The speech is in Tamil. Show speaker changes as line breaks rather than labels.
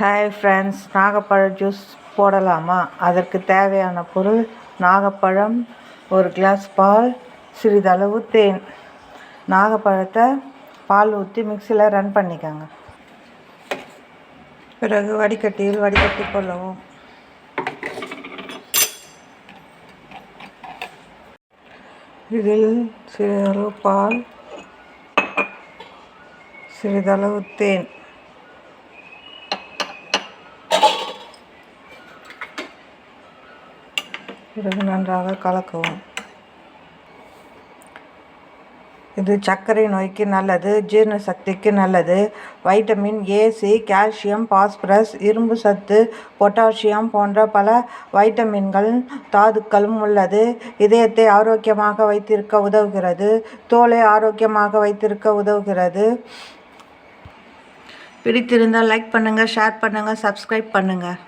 ஹாய் ஃப்ரெண்ட்ஸ், நாகப்பழ ஜூஸ் போடலாமா? அதற்கு தேவையான பொருள்: நாகப்பழம், ஒரு கிளாஸ் பால், சிறிதளவு தேன். நாகப்பழத்தை பால் ஊற்றி மிக்சியில் ரன் பண்ணிக்கோங்க. பிறகு வடிகட்டியில் வடிகட்டி கொள்ளவும். இதில் சிறிதளவு பால், சிறிதளவு தேன், பிறகு நன்றாக கலக்கவும். இது சர்க்கரை நோய்க்கு நல்லது, ஜீரண சக்திக்கு நல்லது. Vitamin A, C, calcium, phosphorus, இரும்பு சத்து, பொட்டாசியம் போன்ற பல வைட்டமின்கள், தாதுக்களும் உள்ளது. இதயத்தை ஆரோக்கியமாக வைத்திருக்க உதவுகிறது. தோலை ஆரோக்கியமாக வைத்திருக்க உதவுகிறது. பிடித்திருந்தால் லைக் பண்ணுங்கள், ஷேர் பண்ணுங்கள், சப்ஸ்கிரைப் பண்ணுங்கள்.